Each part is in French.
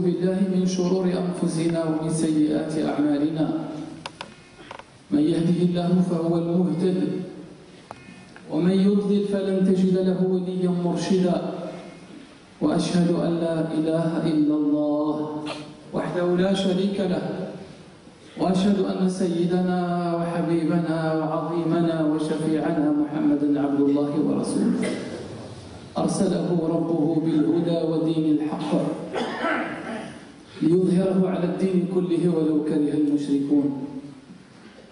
بالله من شرور أنفسنا ومن سيئات أعمالنا. من يهده الله فهو المهتد، ومن يضلل فلن تجد له وليا مرشدا. وأشهد أن لا إله إلا الله وحده لا شريك له، وأشهد أن سيدنا وحبيبنا وعظيمنا وشفيعنا محمدا عبد الله ورسوله، أرسله ربه بالهدى ودين الحق ليظهره على الدين كله ولو كره المشركون.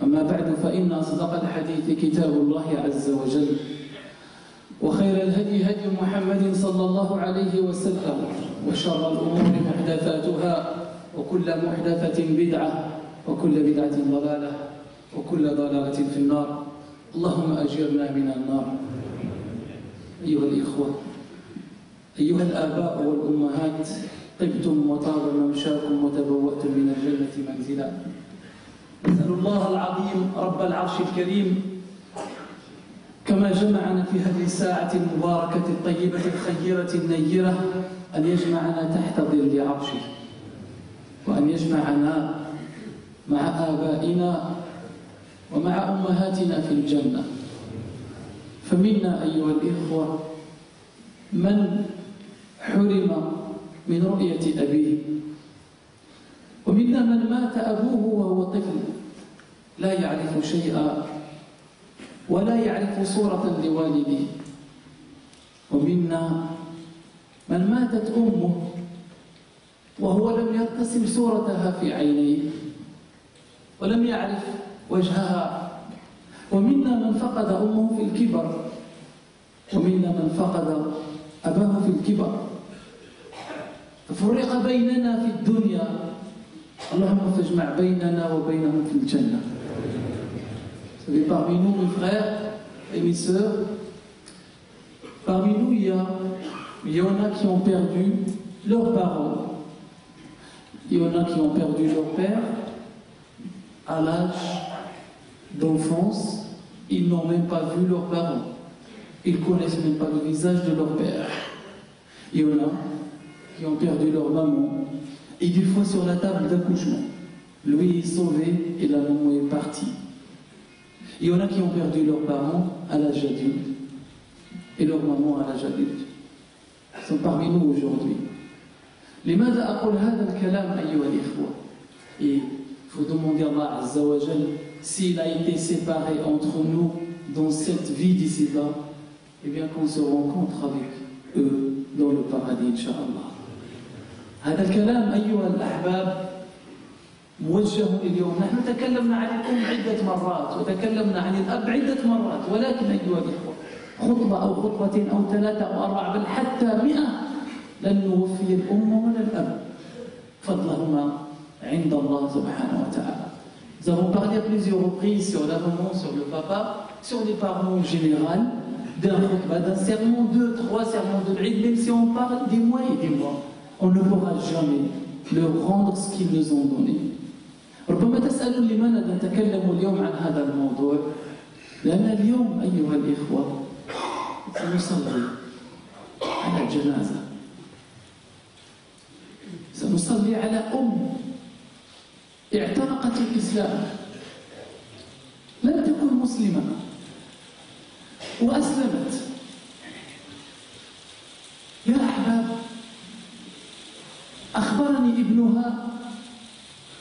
أما بعد، فإن أصدق الحديث كتاب الله عز وجل، وخير الهدي هدي محمد صلى الله عليه وسلم، وشر الأمور محدثاتها، وكل محدثة بدعة، وكل بدعة ضلالة، وكل ضلالة في النار. اللهم أجرنا من النار. أيها الإخوة، أيها الآباء والأمهات، طبتم وطاب ممشاكم وتبوأتم من الجنة منزلا. نسأل الله العظيم رب العرش الكريم كما جمعنا في هذه الساعة المباركة الطيبة الخيرة النيرة أن يجمعنا تحت ظل عرشه، وأن يجمعنا مع آبائنا ومع أمهاتنا في الجنة. فمنا أيها الإخوة من حرم من رؤية أبيه، ومنا من مات أبوه وهو طفل لا يعرف شيئا ولا يعرف صورة لوالده، ومنا من ماتت أمه وهو لم يرتسم صورتها في عينيه ولم يعرف وجهها، ومنا من فقد أمه في الكبر، ومنا من فقد أباه في الكبر، ففرق بيننا في الدنيا. اللهم فاجمع بيننا وبينهم في الجنة. Vous savez, parmi nous, mes frères et mes sœurs, parmi nous, il y en a qui ont perdu leurs parents, il y en a qui ont perdu leur père à l'âge d'enfance. Ils n'ont même pas vu leurs parents, ils ne connaissent même pas le visage de leur père. Il y en a qui ont perdu leur maman, et des fois sur la table d'accouchement, lui est sauvé et la maman est partie. Il y en a qui ont perdu leurs parents à l'âge adulte et leur maman à l'âge adulte. Ils sont parmi nous aujourd'hui. لماذا أقول هذا الكلام أيها الإخوة؟ Et il faut demander à Allah Azza wa Jal s'il a été séparé entre nous dans cette vie d'ici-bas, et bien qu'on se rencontre avec eux dans le paradis, Inch'Allah. هذا الكلام أيها الأحباب موجه اليوم. نحن تكلمنا عن الأم عدة مرات، وتكلمنا عن الأب عدة مرات، ولكن أيها الإخوة خطبة أو خطبة أو ثلاثة أو أربعة بل حتى 100 لن نوفي الأم ولا الأب فضلهما عند الله سبحانه وتعالى. Nous avons parlé à plusieurs reprises sur la maman, sur le papa, sur les parents en général, d'un sermon, 2, 3 sermons de l'Eid, même si on parle des mois et des mois, on ne pourra jamais leur rendre ce qu'ils nous ont donné. ربما تسألون لماذا نتكلم اليوم عن هذا الموضوع؟ لأن اليوم أيها الإخوة سنصلي على جنازة، سنصلي على اعتنقت الإسلام، لم تكن مسلمة وأسلمت. يا أحباب، أخبرني ابنها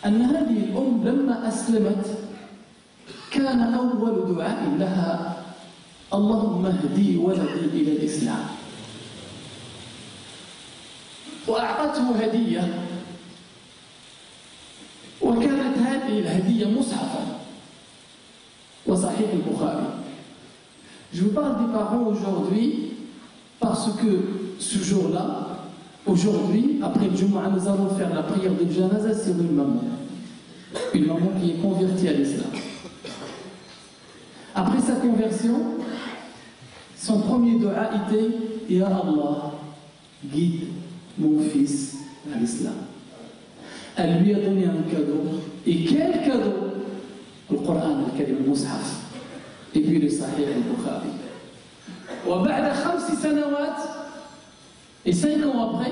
أن هذه الأم لما أسلمت كان أول دعاء لها اللهم اهدي ولدي إلى الإسلام، وأعطته هدية، وكانت هذه الهدية مصحفا وصحيح البخاري. Je vous parle des parents aujourd'hui parce que ce jour-là, aujourd'hui, après le Jumu'ah, nous allons faire la prière de janaza sur une maman qui est convertie à l'islam. Après sa conversion, son premier dua était Ya Allah, guide mon fils à l'islam. Elle lui a donné un cadeau. Et quel cadeau? Le Coran al-Karim, le Mus'haf, et puis le Sahih al-Bukhari. وبعد 5 سنوات, et 5 ans après,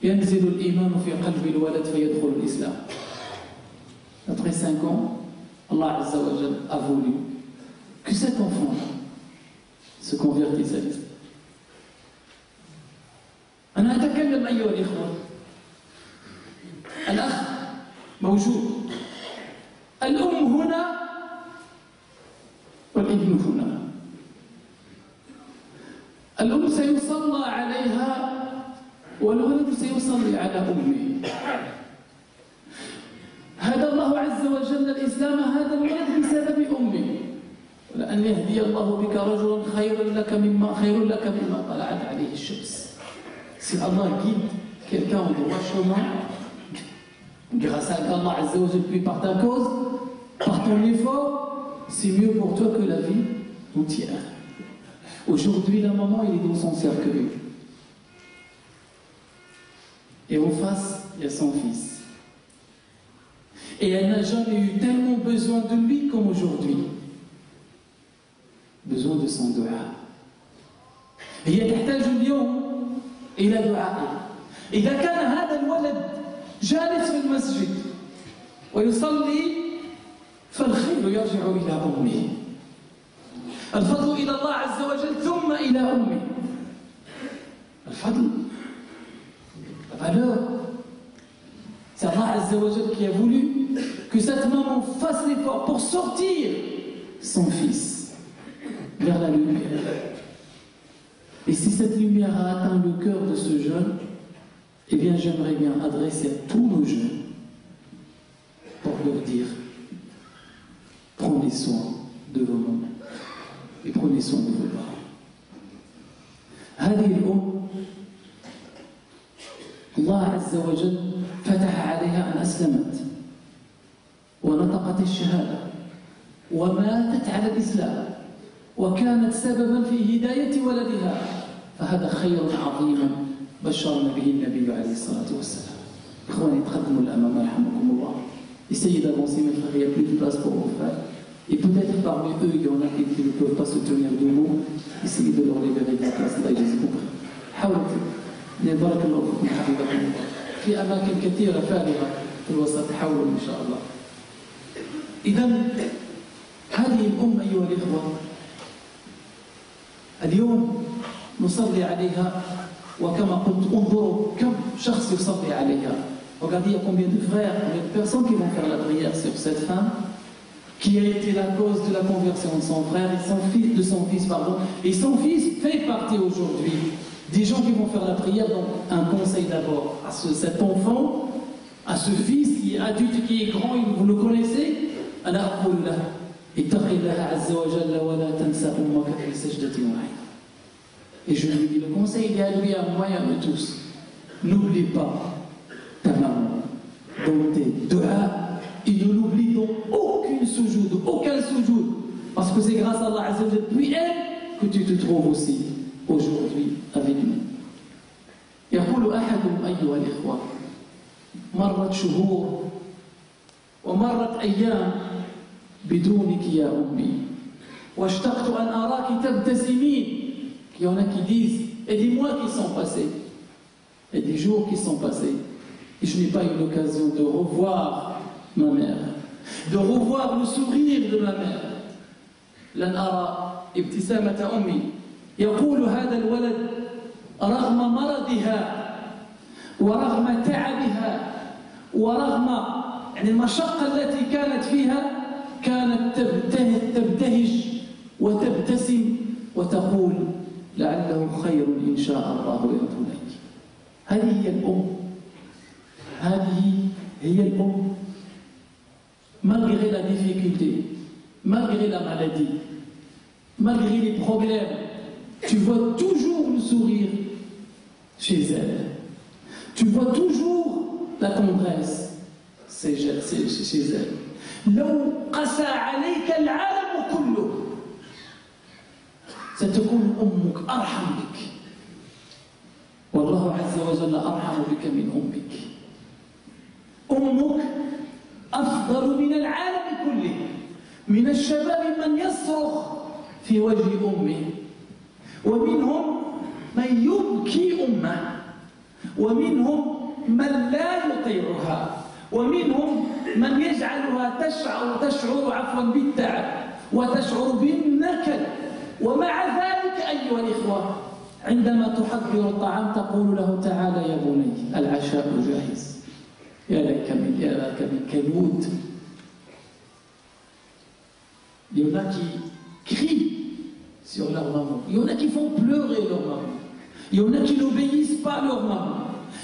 ينزل الإيمان في قلب الولد فيدخل الإسلام. Après 5 ans, Allah Azza wa Jal a voulu que cet enfant se convertisse à l'islam. أنا أتكلم أيها الإخوة، الأخ موجود، الأم هنا والابن هنا. الأم سيصلى عليها والولد سيصلي على أمه. هدى الله عز وجل الإسلام هذا الولد بسبب أمه. ولأن يهدي الله بك رجلا خير لك مما طلعت عليه الشمس. Si Allah guide quelqu'un au droit chemin, grâce à Allah Azza wa Jalla, puis par ta cause, par ton effort, c'est mieux pour toi que la vie entière. Aujourd'hui, la maman, il est dans son cercueil. Et en face, il y a son fils. Et elle n'a jamais eu tellement besoin de lui comme aujourd'hui. Besoin de son dua. هي تحتاج اليوم إلى دعائه. إذا كان هذا الولد جالس في المسجد ويصلي فالخير يرجع إلى أمه. الفضل إلى الله عز وجل ثم إلى أمه. الفضل. Alors, c'est Allah Azza wa Jal qui a voulu que cette maman fasse l'effort pour sortir son fils vers la lumière. Et si cette lumière a atteint le cœur de ce jeune, eh bien j'aimerais bien adresser à tous nos jeunes pour leur dire: prenez soin de vos mamans et prenez soin de vos parents. هذه الأم الله عز وجل فتح عليها أن أسلمت ونطقت الشهادة وماتت على الإسلام وكانت سببا في هداية ولدها، فهذا خير عظيم بشرنا به النبي عليه الصلاة والسلام. إخواني تقدموا الأمام رحمكم الله. Essayez d'avancer, mes frères, il n'y a plus de place pour vos frères. Et peut-être parmi eux, il y en a qui ne peuvent pas se tenir debout. Essayez de leur libérer de la place. الله يجزيكم خير. حاولوا. بارك الله فيكم حفظكم الله. في أماكن كثيرة فارغة في الوسط، حاولوا إن شاء الله. إذا هذه الأم أيها الإخوة اليوم نصلي عليها، وكما قلت انظروا كم شخص يصلي عليها. Regardez, il y a combien de frères, combien de personnes qui vont faire la prière sur cette femme qui a été la cause de la conversion de son frère et de son fils, pardon. Et son fils fait partie aujourd'hui des gens qui vont faire la prière. Donc un conseil d'abord à cet enfant, à ce fils qui est adulte, qui est grand, vous le connaissez. أنا أقول له اتق الله عز وجل ولا تنسى أمك في سجدة واحدة. Et je lui dis, le conseil il est à lui, à moi et à nous tous. N'oublie pas ta maman dans tes du'a, et ne l'oublie dans aucun soujoud, parce que c'est grâce à Allah Azza wa Jalla, puis elle, que tu te trouves aussi aujourd'hui avec nous. يقول أحدهم أيها الإخوة مرت شهور ومرت أيام بدونك يا أمي واشتقت أن أراك تبتسمين. Il y en a qui disent, et des mois qui sont passés, et des jours qui sont passés, et je n'ai pas eu l'occasion de revoir ma mère, de revoir le sourire de ma mère. لن أرى ابتسامة أمي. يقول هذا الولد رغم مرضها ورغم تعبها ورغم المشقة التي كانت فيها كانت تبتهج وتبتسم وتقول لعله خير إن شاء الله يرضونك. هذه هي الأم، هذه هي الأم. Malgré la difficulté, malgré la maladie, malgré les problèmes, tu vois toujours le sourire chez elle. Tu vois toujours la tendresse chez elle. لو قسى عليك العالم كله ستكون أمك أرحم بك، والله عز وجل أرحم بك من أمك. أمك أفضل من العالم كله. من الشباب من يصرخ في وجه أمه، ومنهم من يبكي أمه، ومنهم من لا يطيعها ومنهم من يجعلها تشعر بالتعب وتشعر بالنكد. ومع ذلك أيها الإخوة عندما تحضر الطعام تقول له تعالى يا بني العشاء جاهز. يا لك من كنود. Il y en a qui crient sur leur maman. Il y en a qui font pleurer leur maman. Il y en a qui n'obéissent pas leur maman.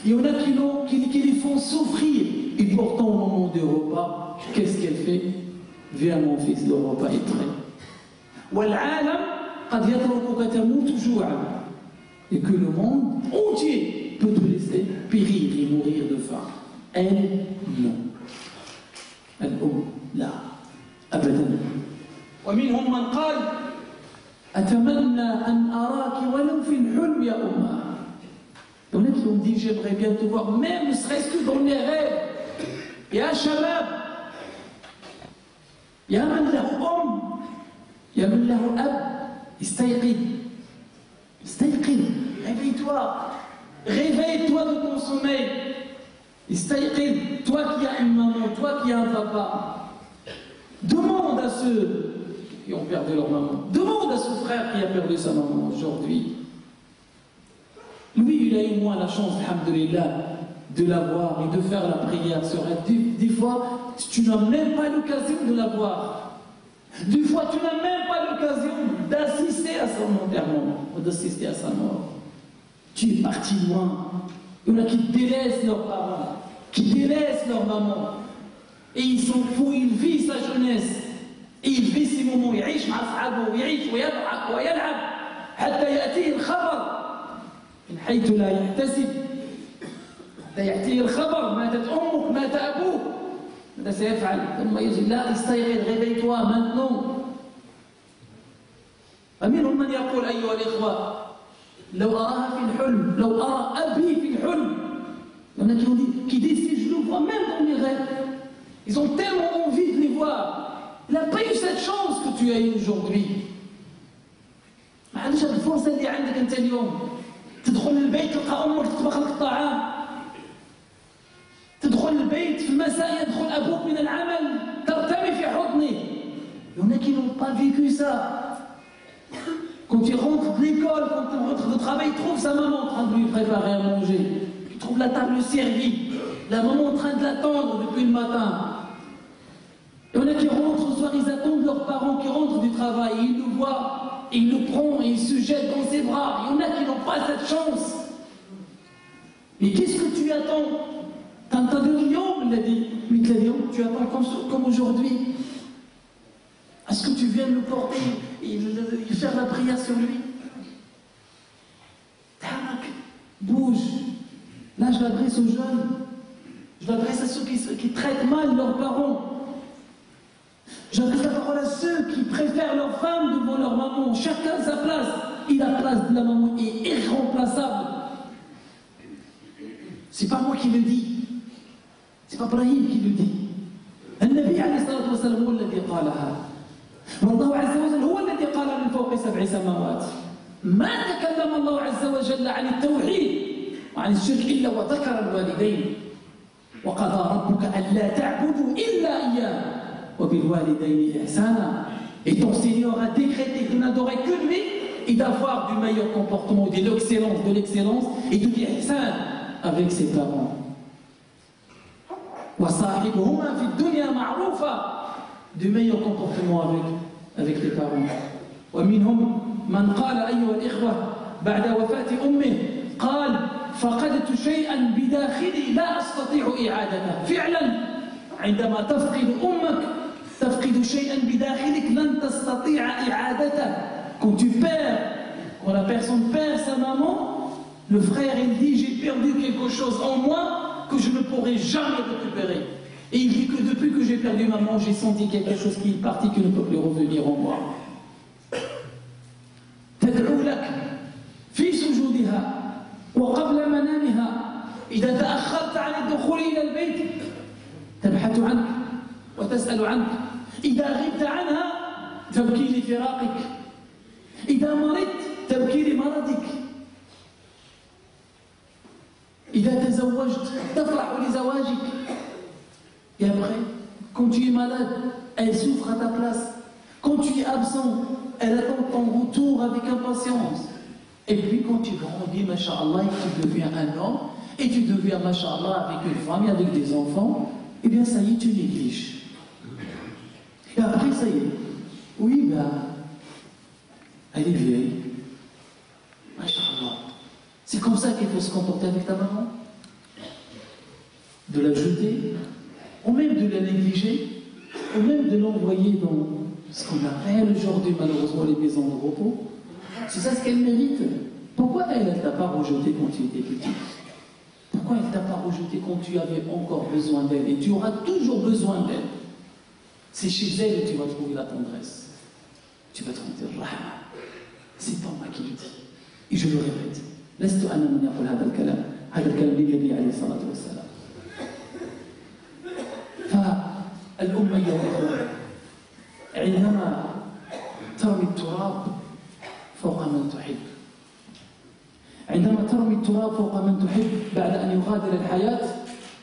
Il y en a qui les font souffrir. Et pourtant au moment du repas, qu'est-ce qu'elle fait? Viens mon fils, le repas est prêt. والعالم قد يتركك تموت جوعا. Et que le monde entier peut te laisser périr et mourir de faim. Elle, non. الأم لا أبدا. ومنهم من قال أتمنى أن أراك ولو في الحلم يا أمه. Il y en a qui ont dit j'aimerais bien te voir, même ne serait-ce que dans les rêves. يا شباب يا من له أم يا من له أب استيقظ استيقظ. Réveille-toi de ton sommeil. استيقظ. Toi qui as une maman, toi qui as un papa, demande à ceux qui ont perdu leur maman, demande à ce frère qui a perdu sa maman aujourd'hui. Lui, il a eu moins la chance, alhamdoulilah, de la voir et de faire la prière sur elle. Des fois, tu n'as même pas l'occasion de la voir. Des fois, tu n'as même pas l'occasion d'assister à son enterrement ou d'assister à sa mort. Tu es parti loin. Il y en a qui délaissent leurs parents, qui délaissent leur maman. Et ils s'en foutent, il vit sa jeunesse. Et il vit ces moments, il يعيش مع أصحابه ويعيش ويضحك ويلعب حتى يأتيه الخبر من حيث لا يحتسب. حتى يأتيه الخبر ماتت أمك مات أبوك ماذا سيفعل؟ ثم يجي لا استيقظ réveille-toi maintenant. فمنهم من يقول أيها الإخوة لو أراها في الحلم لو أرى أبي في الحلم. Il y en a qui disent si je le vois même dans mes rêves. Ils ont tellement envie de les voir. Il n'a pas eu cette chance que tu as eue aujourd'hui. ما عندش هذه الفرصة اللي عندك أنت اليوم. تدخل البيت تلقى أمك تطبخ لك الطعام. تدخل البيت في المساء يدخل أبوك من العمل ترتمي في حضنه. Il y en a qui n'ont pas vécu ça. Quand il rentre de l'école, quand il rentre de travail, il trouve sa maman en train de lui préparer à manger. Il trouve la table servie. La maman en train de l'attendre depuis le matin. Il y en a qui rentrent ce soir, ils attendent leurs parents qui rentrent du travail. Et ils le voient, et ils le prennent, et ils se jettent dans ses bras. Il y en a qui n'ont pas cette chance. Mais qu'est-ce que tu attends? تنتظر اليوم الذي مثل اليوم. Tu attends comme aujourd'hui. Est-ce que tu viens le porter et faire la prière sur lui? Tarak, bouge. Là, je l'adresse aux jeunes. Je l'adresse à ceux qui traitent mal leurs parents. J'adresse la parole à ceux qui préfèrent leur femme devant leur maman. Chacun sa place. Et la place de la maman est irremplaçable. C'est pas moi qui le dis. C'est pas Ibrahim qui le dit. النبي عليه الصلاة والسلام هو الذي قالها. والله عز وجل هو الذي قال من فوق 7 سماوات. ما تكلم الله عز وجل عن التوحيد وعن الشرك إلا وذكر الوالدين. وقضى ربك ألا تعبدوا إلا إياه وبالوالدين إحسانا. Et ton Seigneur a décrété que vous n'adorez que lui et d'avoir du meilleur comportement, de l'excellence et de l'ihsan avec ses parents. وصاحبهما في الدنيا معروفا. Du meilleur comportement avec les parents. ومنهم من قال أيها الإخوة بعد وفاة أمه قال فقدت شيئا بداخلي لا أستطيع إعادته. فعلا عندما تفقد أمك تفقد شيئا بداخلك لن تستطيع إعادته. Quand tu perds, quand la personne perd sa maman, le frère il dit j'ai perdu quelque chose en moi que je ne pourrai jamais récupérer. Et il dit que depuis que j'ai perdu maman, j'ai senti quelque chose qui est parti, qui ne peut plus revenir en moi. تدعو لك في سجودها وقبل منامها. إذا تأخرت عن الدخول إلى البيت تبحث عنك وتسأل عنك. إذا غبت عنها تبكي لفراقك. إذا مرضت تبكي لمرضك. إذا تزوجت تفرح لزواجك. Et après, quand tu es malade, elle souffre à ta place. Quand tu es absent, elle attend ton retour avec impatience. Et puis quand tu grandis, masha'Allah, et que tu deviens un homme, et tu deviens, masha'Allah, avec une femme et avec des enfants, eh bien ça y est, tu négliges. Et après, ça y est. Oui, ben, elle est vieille. Masha'Allah. C'est comme ça qu'il faut se comporter avec ta maman. De la jeter, ou même de la négliger, ou même de l'envoyer dans ce qu'on appelle aujourd'hui malheureusement les maisons de repos. C'est ça ce qu'elle mérite. Pourquoi elle ne t'a pas rejeté quand tu étais petit? Pourquoi elle ne t'a pas rejeté quand tu avais encore besoin d'elle? Et tu auras toujours besoin d'elle. C'est chez elle que tu vas trouver la tendresse. Tu vas trouver le rahma. C'est pas moi qui le dis. Et je le répète. لست أنا من يقول هذا الكلام. هذا الكلام للنبي عليه الصلاة والسلام. فالأمة اليوم عندما ترمي التراب فوق من تحب، عندما ترمي التراب فوق من تحب بعد أن يغادر الحياة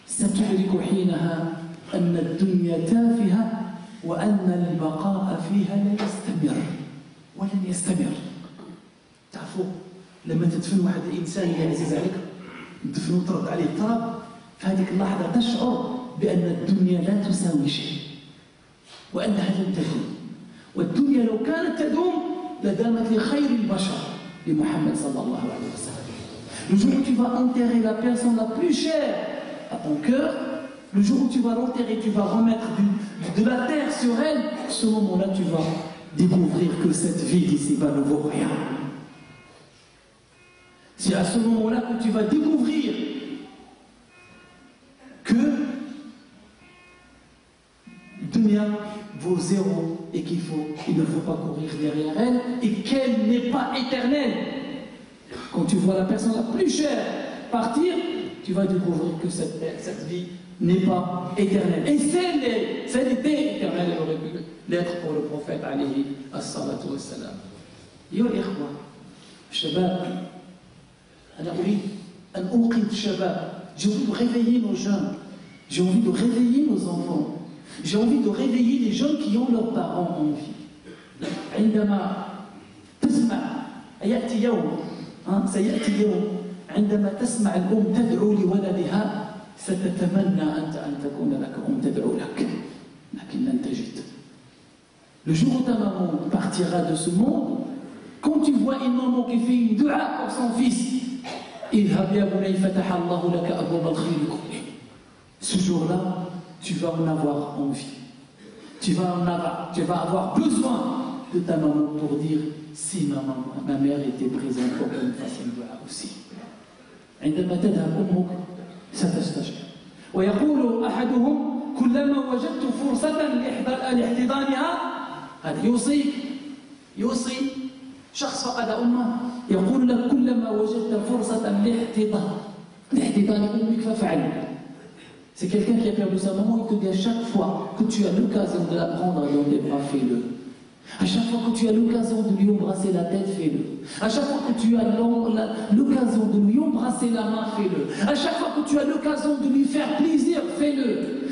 ستدرك حينها أن الدنيا تافهة وأن البقاء فيها لا يستمر ولن يستمر. تعرفوا لما تدفن واحد الإنسان اللي عزيز عليك تدفنه وترد عليه التراب، في هذه اللحظة تشعر بأن الدنيا لا تساوي شيء وأنها لن تدوم. والدنيا لو كانت تدوم لدامت لخير البشر لمحمد صلى الله عليه وسلم. Le jour où tu vas enterrer la personne la plus chère à ton cœur, le jour où tu vas l'enterrer, tu vas remettre de la terre sur elle, ce moment-là tu vas découvrir que cette vie d'ici-bas ne vaut rien. C'est à ce moment-là que tu vas découvrir que Dunya vaut zéro et il ne faut pas courir derrière elle et qu'elle n'est pas éternelle. Quand tu vois la personne la plus chère partir, tu vas découvrir que cette vie n'est pas éternelle. Et si elle était éternelle, elle aurait pu l'être pour le prophète alayhi as-salatu was-salam. Ya ikhwa, shabab, أنا أريد أن أوقظ الشباب. J'ai envie de réveiller nos jeunes. J'ai envie de réveiller nos enfants. J'ai envie de réveiller les jeunes qui ont leurs parents en vie. عندما تسمع يأتي يوم سيأتي يوم عندما تسمع الأم تدعو لولدها ستتمنى أنت أن تكون لك أم تدعو لك لكن لن تجد. Le jour où ta maman partira de ce monde, quand tu vois une maman qui fait une dua pour son fils, اذهب يا بني فتح الله لك أبواب الخير كله. Ce jour-là, tu vas en avoir envie. Tu vas avoir besoin de ta maman pour dire si ma mère était présente pour qu'elle me fasse une dua aussi. عندما تذهب أمك ستستشعر. ويقول أحدهم كلما وجدت فرصة لاحتضانها، هذا يوصي شخص فقد أمه، يقول لك كلما وجدت فرصة لاحتضان أمك فافعل. C'est quelqu'un qui a perdu sa maman, il te dit à chaque fois que tu as l'occasion de la prendre dans tes bras, fais-le. À chaque fois que tu as l'occasion de lui embrasser la tête, fais-le. À chaque fois que tu as l'occasion de lui embrasser la main, fais-le. À chaque fois que tu as l'occasion de lui faire plaisir, fais-le.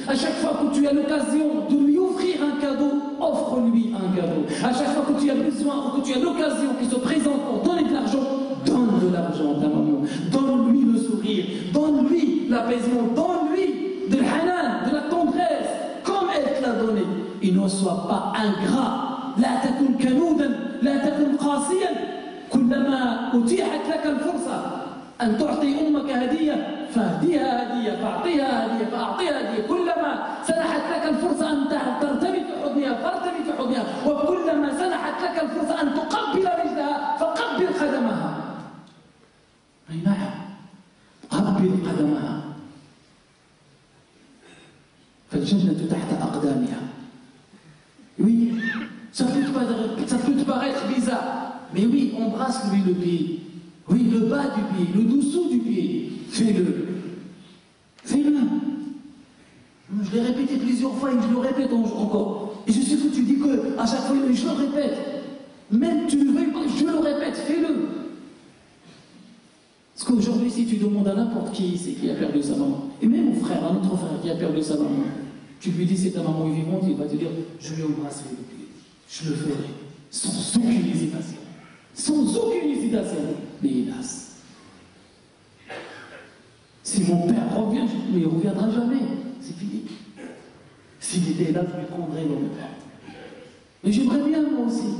À chaque fois que tu as l'occasion de lui offrir un cadeau, offre-lui un cadeau. À chaque fois que tu as besoin ou que tu as l'occasion qui se présente pour donner de l'argent, donne de l'argent à ta maman. Donne-lui le sourire, donne-lui l'apaisement, donne-lui de l'hanan, de la tendresse, comme elle te l'a donné. Et ne sois pas ingrat. لا تكن كنودا، لا تكن قاسيا. كلما أتيحت لك الفرصة أن تعطي أمك هدية فاهديها هدية، فأعطيها هدية، فأعطيها هدية. كلما سنحت لك الفرصة أن ترتمي في حضنها فارتمي في حضنها، وكلما سنحت لك الفرصة أن تقبل رجلها فقبل قدمها. أي نعم، قبل قدمها. فالجنة تحت أقدامها. Oui, ça peut te paraître bizarre, mais oui, embrasse-lui le pied. Oui, le bas du pied, le dessous du pied. Fais-le. Fais-le. Je l'ai répété plusieurs fois et je le répète encore. Et je sais que tu dis que à chaque fois, je le répète. Même tu le veux pas, je le répète, fais-le. Parce que qu'aujourd'hui, si tu demandes à n'importe qui ici qui a perdu sa maman, et même mon frère, un autre frère qui a perdu sa maman, tu lui dis c'est ta maman est vivante, il va te dire je lui embrasserai le pied, je le ferai, sans aucune hésitation. Sans aucune hésitation. Mais hélas, si mon père revient, mais il ne reviendra jamais, c'est fini. S'il était là, je lui prendrais dans mes bras. Mais j'aimerais bien moi aussi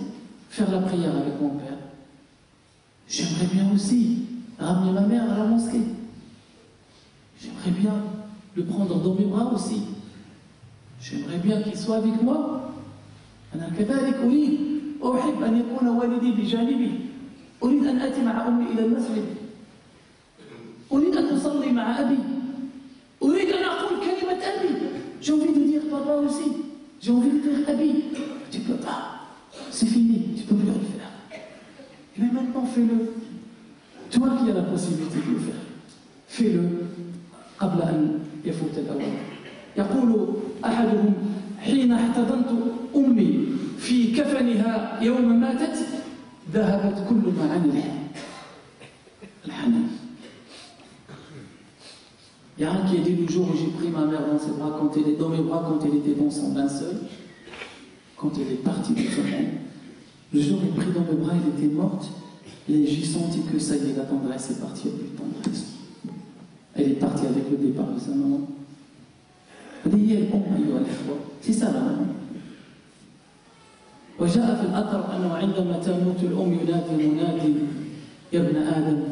faire la prière avec mon père. J'aimerais bien aussi ramener ma mère à la mosquée. J'aimerais bien le prendre dans mes bras aussi. J'aimerais bien qu'il soit avec moi. أنا كذلك أحب أن يكون والدي بجانبي. أريد أن آتي مع أمي إلى المسجد. أريد أن أصلي مع أبي. أريد أن أقول كلمة أبي. J'ai envie de dire papa aussi. J'ai envie de dire Abi. Tu peux pas. C'est fini. Tu peux plus le faire. Mais maintenant, fais-le. Toi qui as la possibilité de le faire. Fais-le. قبل أن يفوت الأوان. يقول أحدهم حين احتضنت أمي في كفنها يوم ماتت ذهبت كل معاني الحنان. Il y a un qui a dit le jour où j'ai pris ma mère dans ses bras, dans mes bras quand elle était dans son linceul, quand elle est partie de ce monde, le jour où j'ai pris dans mes bras, elle était morte, et j'ai senti que ça y est, la tendresse est partie, il n'y a plus de tendresse. Elle est partie avec le départ de sa maman. C'est ça la maman. وجاء في الأثر أنه عندما تموت الأم ينادي منادي يا ابن آدم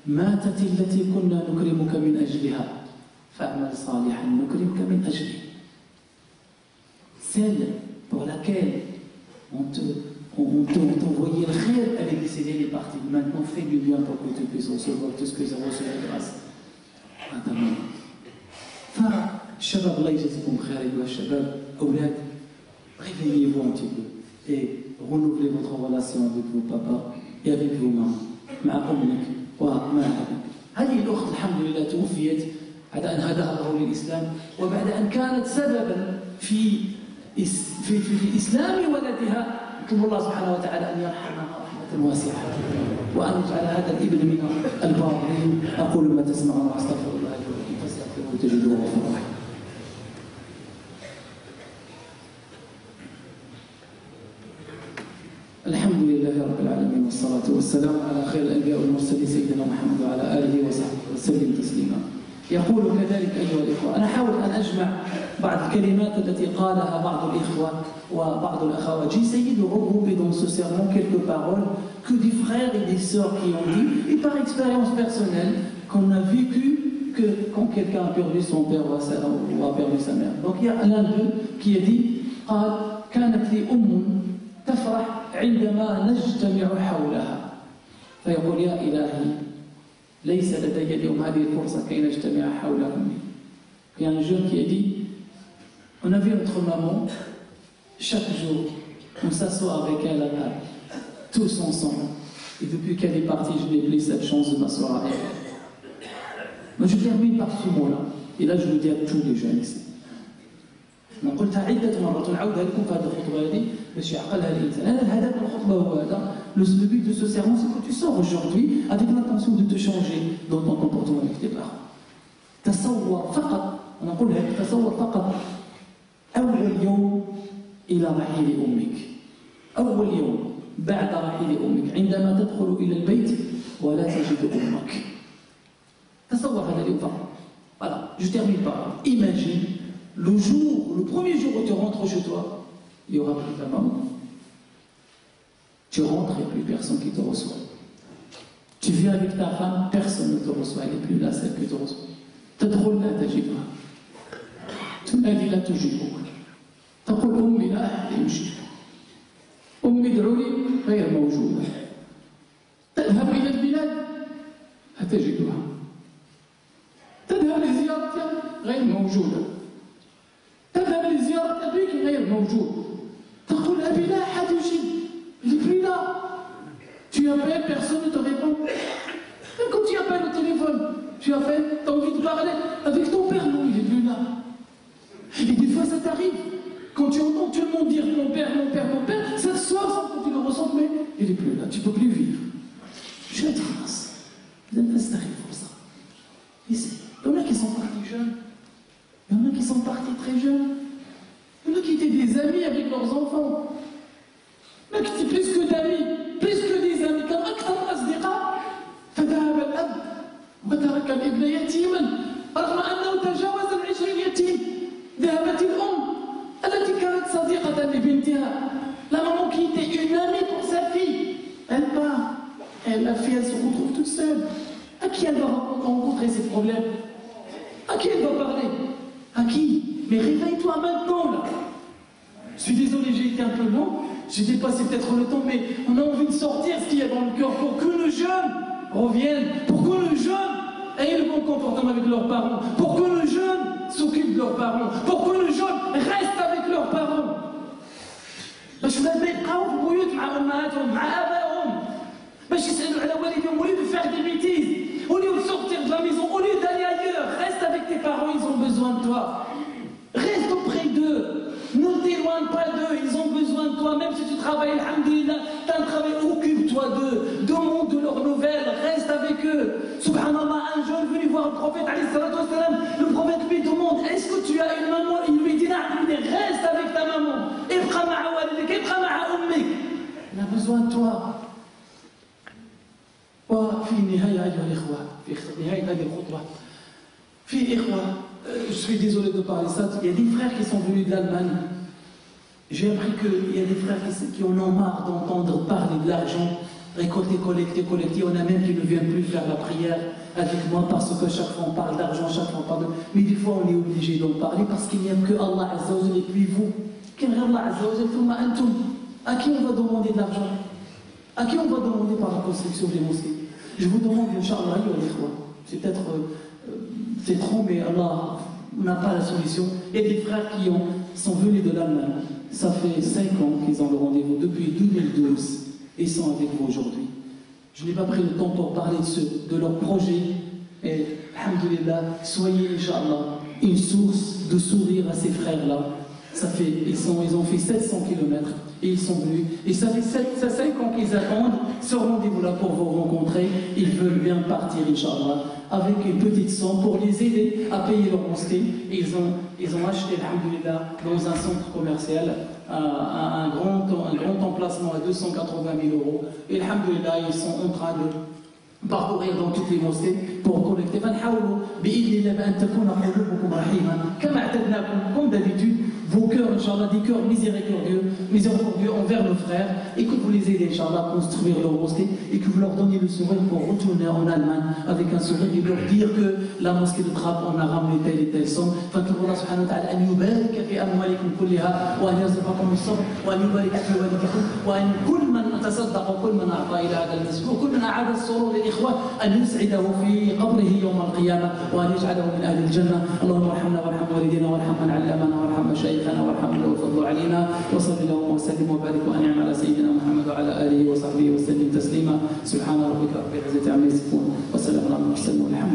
ماتت التي كنا نكرمك من أجلها فأعمل صالحا نكرمك من أجله. Celle pour laquelle on t'envoyait le khayr, elle est décédée, elle est partie. Maintenant fais du bien pour que tu puisses recevoir tout ce que tu as reçu de grâce. فالشباب الله يجزيكم خير أيها الشباب أولاد réveillez-vous un petit peu et renouvelez votre relation avec vos papas et avec vos mamans مع أمك ومع أبيك. هذه الأخت الحمد لله توفيت بعد أن هداها الله للإسلام وبعد أن كانت سببا في إسلام ولدها. نطلب الله سبحانه وتعالى أن يرحمها رحمة واسعة وأن يجعل هذا الابن من البارين. أقول ما تسمعون وأستغفر الله لي ولكم فاستغفروه تجدوه غفورا رحيما. الحمد لله رب العالمين والصلاة والسلام على خير الأنبياء والمرسلين سيدنا محمد وعلى آله وصحبه وسلم تسليما. يقول كذلك أيها الإخوة، أنا أحاول أن أجمع بعض الكلمات التي قالها بعض الإخوة وبعض الأخوات. J'essaye de regrouper dans ce sermon quelques paroles que des frères et des sœurs qui ont dit, et par expérience personnelle, qu'on a vécu que quand quelqu'un a perdu son père ou a perdu sa mère. Donc il y a l'un d'eux qui a dit قال كانت لي أم تفرح عندما نجتمع حولها فيقول يا إلهي ليس لدي اليوم هذه الفرصة كي نجتمع حول أمي. Il y a un jeune qui a dit on a vu notre maman chaque jour on s'assoit avec elle à table tous ensemble et depuis qu'elle est partie je n'ai plus cette chance de m'asseoir avec elle. Mais je termine par ce mot là et là je le dis à tous les jeunes ici. قلتها عدة مرات ونعاودها لكم في هذه الخطبة هذه باش يعقلها الإنسان. أنا الهدف من الخطبة هو هذا. Le but de ce sermon, c'est que tu sors aujourd'hui avec l'intention de te changer dans ton comportement avec tes parents. تصور فقط، أنا أقول لك تصور فقط أول يوم إلى رحيل أمك. أول يوم بعد رحيل أمك عندما تدخل إلى البيت ولا تجد أمك. تصور هذا اليوم فقط. Voilà, je termine par imagine le jour, le premier jour où tu rentres chez toi, il n'y aura plus ta maman. Tu rentres, il n'y a plus personne qui te reçoit. Tu viens avec ta femme, personne ne te reçoit, elle n'est plus là, celle qui te reçoit. تدخل لا تجدها. تنادي لا تجيبك. تقول أمي لا أحد يمشي. أمي ادعوا لي غير موجودة. تذهب إلى البلاد هتجدها. تذهب لزيارتها غير موجودة. تذهب لزيارة أبيك غير موجود. تقول أبي لا أحد يجيب. Il n'est plus là. Tu appelles, personne ne te répond. Et quand tu appelles au téléphone, tu appelles, tu as envie de parler avec ton père, non, il n'est plus là. Et des fois, ça t'arrive. Quand tu entends tout le monde dire mon père, mon père, mon père, ça te sort sans que tu le ressentes, mais il n'est plus là, tu ne peux plus vivre. Je vais être mince. Vous êtes enfants. Mais plus que d'amis, plus que des amis, كان أكثر أصدقاء. فذهب الأب وترك الابن يتيما رغم أنه تجاوز ال20 يتيم. ذهبت الأم التي كانت صديقة لبنتها. La maman qui était une amie pour sa fille. Elle part. La fille, elle se retrouve toute seule. À qui elle va rencontrer ses problèmes? À qui elle va parler? À qui? Mais réveille-toi maintenant, là. Je suis désolé, j'ai été un peu long. J'ai dépassé peut-être le temps, mais on a envie de sortir ce qu'il y a dans le cœur pour que nos jeunes reviennent, pour que nos jeunes aient le bon comportement avec leurs parents, pour que nos jeunes s'occupent de leurs parents, pour que nos jeunes restent avec leurs parents. باش ما يبقاو في البيوت مع امهاتهم مع ابائهم باش يسالوا على والديهم au lieu de faire des bêtises, au lieu de sortir de la maison, au lieu d'aller ailleurs, reste avec tes parents, ils ont besoin de toi. Reste auprès d'eux, ne t'éloigne pas d'eux, ils ont besoin de toi, même si tu travailles, alhamdulillah, tu as un travail, occupe-toi d'eux, demande de leurs nouvelles, reste avec eux. Subhanallah, un jeune venu voir le prophète, le prophète lui demande, est-ce que tu as une maman? Il lui dit, reste avec ta maman, il a besoin de toi. وفي النهاية أيها الإخوة في نهاية هذه الخطبة في إخوة je suis désolé de parler ça, il y a des frères qui sont venus d'Allemagne. J'ai appris qu'il y a des frères qui en ont marre d'entendre parler de l'argent, récolter, collecter. On a même qui ne viennent plus faire la prière avec moi parce que chaque fois on parle d'argent, chaque fois on parle de... Mais des fois on est obligé d'en parler parce qu'il n'y a que Allah Azza wa Jalla et puis vous. À qui on va demander de l'argent? À qui on va demander par la construction des mosquées? Je vous demande, Inch'Allah, c'est peut-être... c'est trop, mais Allah n'a pas la solution. Il y a des frères qui sont venus de l'Allemagne. Ça fait 5 ans qu'ils ont le rendez-vous, depuis 2012. Ils sont avec vous aujourd'hui. Je n'ai pas pris le temps pour parler de leur projet. Et, alhamdulillah, soyez, Inch'Allah, une source de sourire à ces frères-là. Ils ont fait 700 km et ils sont venus. Et ça fait 5 ans qu'ils attendent ce rendez-vous-là pour vous rencontrer. Ils veulent bien partir, Inch'Allah, avec une petite somme pour les aider à payer leur mosquée. Et ils ont acheté, alhamdulillah, dans un centre commercial un grand emplacement à 280 000 euros. Et alhamdulillah, ils sont en train de parcourir dans toutes les mosquées pour collecter. Comme d'habitude, vos cœurs, Inch'Allah, des cœurs miséricordieux envers nos frères, et que vous les aidez, Inch'Allah, à construire leur mosquée, et que vous leur donnez le sourire pour retourner en Allemagne avec un sourire et leur dire que la mosquée de Trappes, on a ramené telle et telle somme. فَاتَّقُوا اللَّهَ سُبْحَانَهُ وَتَعَالَى أَنْ يُبَارِكَ فِي أَمْوَالِكُمْ كُلِّهَا وَأَنْ يَرْزُقَكُمُ الصَّبْرَ وَأَنْ يُبَارِكَ فِي وَالِدِكُمْ وَأَنْ كُلَّ مَنْ تَصَدَّقَ وكل من أعطى إلى هذا المسجد وكل من أعاد السرور للإخوة أن يسعده في قبره يوم القيامة وأن يجعله من أهل الجنة. اللهم ارحمنا وارحم والدينا وارحم من علمنا وارحم مشايخنا وارحم من وفضل علينا وصل اللهم وسلم وبارك وأنعم على سيدنا محمد وعلى آله وصحبه وسلم تسليما. سبحان ربك رب العزة عما يصفون وسلام على المرسلين والحمد